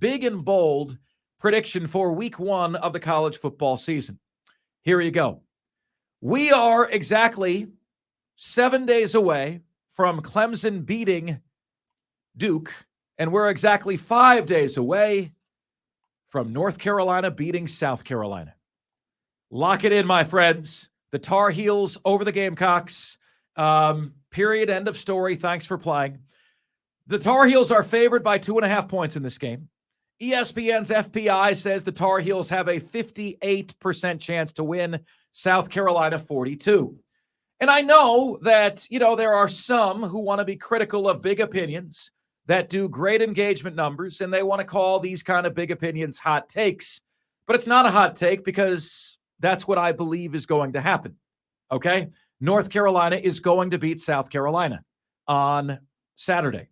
big and bold prediction for week 1 of the college football season. Here you go. We are exactly 7 days away from Clemson beating Duke, and we're exactly 5 days away from North Carolina beating South Carolina. Lock it in, my friends. The Tar Heels over the Gamecocks. Period. End of story. Thanks for playing. The Tar Heels are favored by 2.5 points in this game. ESPN's FPI says the Tar Heels have a 58% chance to win, South Carolina 42. And I know that, there are some who want to be critical of big opinions that do great engagement numbers, and they want to call these kind of big opinions hot takes. But it's not a hot take because that's what I believe is going to happen. Okay? North Carolina is going to beat South Carolina on Saturday.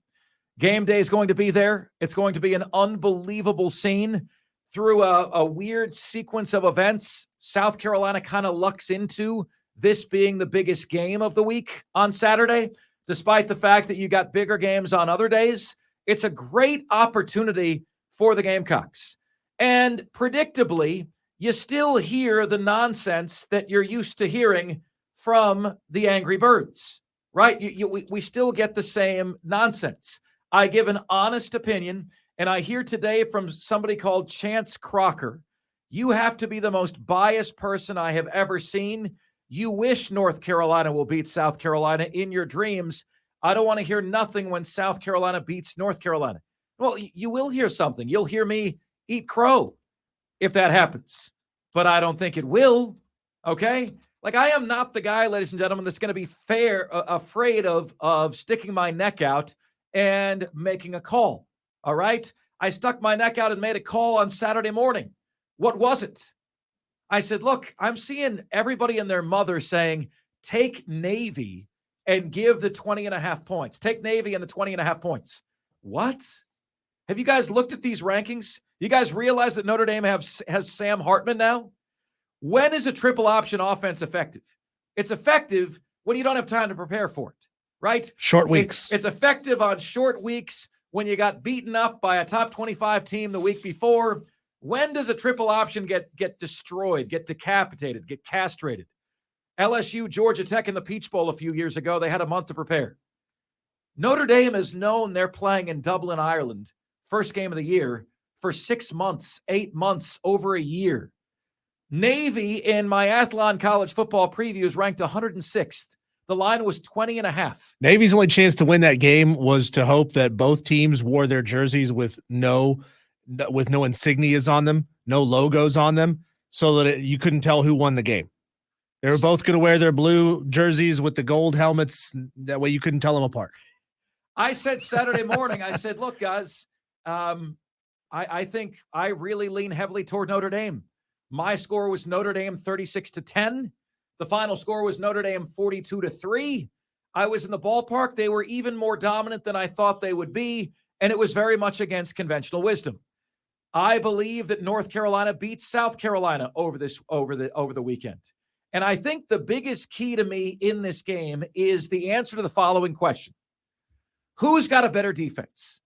Game day is going to be there. It's going to be an unbelievable scene. Through a weird sequence of events, South Carolina kind of lucks into this being the biggest game of the week on Saturday. Despite the fact that you got bigger games on other days, it's a great opportunity for the Gamecocks. And predictably, you still hear the nonsense that you're used to hearing from the Angry Birds, right? We still get the same nonsense. I give an honest opinion, and I hear today from somebody called Chance Crocker, you have to be the most biased person I have ever seen. You wish North Carolina will beat South Carolina in your dreams. I don't want to hear nothing when South Carolina beats North Carolina. Well, you will hear something. You'll hear me eat crow if that happens. But I don't think it will, okay? Like, I am not the guy, ladies and gentlemen, that's going to be afraid of sticking my neck out and making a call, all right? I stuck my neck out and made a call on Saturday morning. What was it? I said, look, I'm seeing everybody and their mother saying, take Navy and give the 20.5 points. Take Navy and the 20.5 points. What? Have you guys looked at these rankings? You guys realize that Notre Dame has Sam Hartman now? When is a triple option offense effective? It's effective when you don't have time to prepare for it, right? Short weeks. It's effective on short weeks when you got beaten up by a top 25 team the week before. When does a triple option get destroyed, get decapitated, get castrated? LSU, Georgia Tech in the Peach Bowl a few years ago, they had a month to prepare. Notre Dame is known they're playing in Dublin, Ireland, first game of the year, for 6 months, 8 months, over a year. Navy in my Athlon college football preview is ranked 106th. The line was 20.5. Navy's only chance to win that game was to hope that both teams wore their jerseys with no insignias on them, no logos on them, so that you couldn't tell who won the game. They were both going to wear their blue jerseys with the gold helmets. That way you couldn't tell them apart. I said Saturday morning, I said, look, guys, I think I really lean heavily toward Notre Dame. My score was Notre Dame 36-10. The final score was Notre Dame 42-3. I was in the ballpark. They were even more dominant than I thought they would be, and it was very much against conventional wisdom. I believe that North Carolina beats South Carolina over the weekend. And I think the biggest key to me in this game is the answer to the following question. Who's got a better defense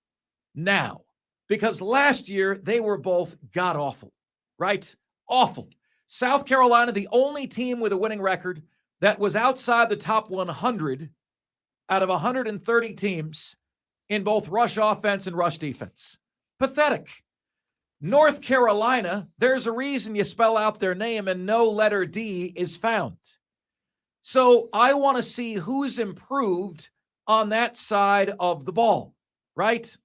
now? Because last year they were both god-awful, right? Awful. South Carolina, the only team with a winning record that was outside the top 100 out of 130 teams in both rush offense and rush defense. Pathetic. North Carolina, there's a reason you spell out their name and no letter D is found. So I want to see who's improved on that side of the ball, right?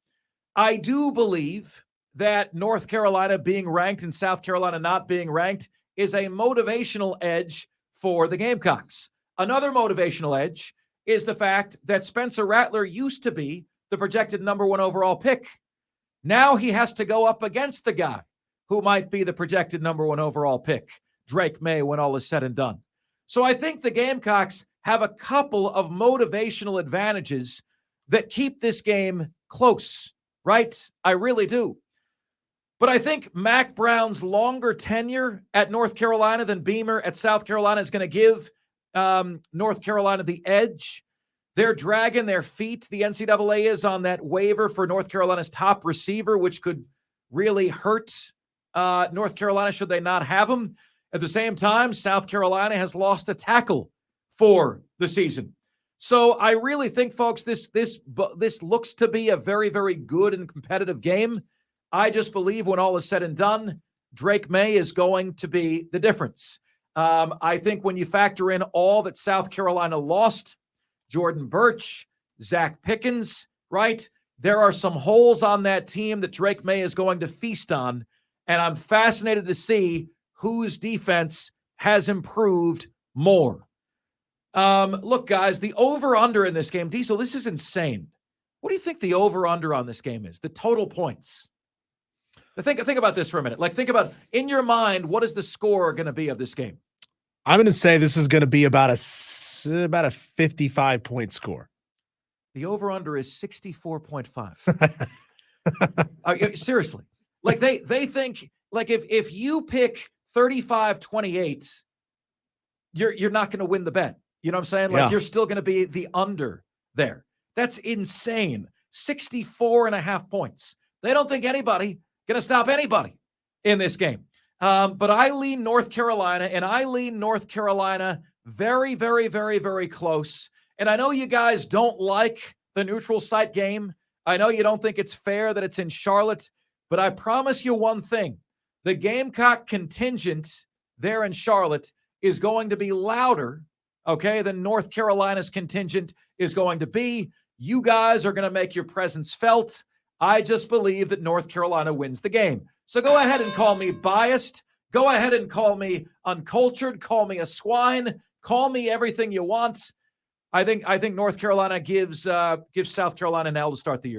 I do believe that North Carolina being ranked and South Carolina not being ranked is a motivational edge for the Gamecocks. Another motivational edge is the fact that Spencer Rattler used to be the projected number 1 overall pick. Now he has to go up against the guy who might be the projected number 1 overall pick, Drake May, when all is said and done. So I think the Gamecocks have a couple of motivational advantages that keep this game close, right? I really do. But I think Mack Brown's longer tenure at North Carolina than Beamer at South Carolina is going to give North Carolina the edge. They're dragging their feet. The NCAA is on that waiver for North Carolina's top receiver, which could really hurt North Carolina should they not have him. At the same time, South Carolina has lost a tackle for the season. So I really think, folks, this looks to be a very, very good and competitive game. I just believe when all is said and done, Drake May is going to be the difference. I think when you factor in all that South Carolina lost, Jordan Birch, Zach Pickens, right? There are some holes on that team that Drake May is going to feast on, and I'm fascinated to see whose defense has improved more. Look, guys, the over-under in this game, Diesel, this is insane. What do you think the over-under on this game is? The total points. Think about this for a minute. Like, think about, in your mind, what is the score going to be of this game? I'm going to say this is going to be about a 55-point score. The over-under is 64.5. Seriously. Like, they think, like, if you pick 35-28, you're not going to win the bet. You know what I'm saying? Like, you're still going to be the under there. That's insane. 64.5 points. They don't think anybody going to stop anybody in this game. But I lean North Carolina, and I lean North Carolina very, very, very, very close. And I know you guys don't like the neutral site game. I know you don't think it's fair that it's in Charlotte, but I promise you one thing. The Gamecock contingent there in Charlotte is going to be louder, okay, than North Carolina's contingent is going to be. You guys are going to make your presence felt. I just believe that North Carolina wins the game. So go ahead and call me biased. Go ahead and call me uncultured. Call me a swine. Call me everything you want. I think North Carolina gives South Carolina an L to start the year.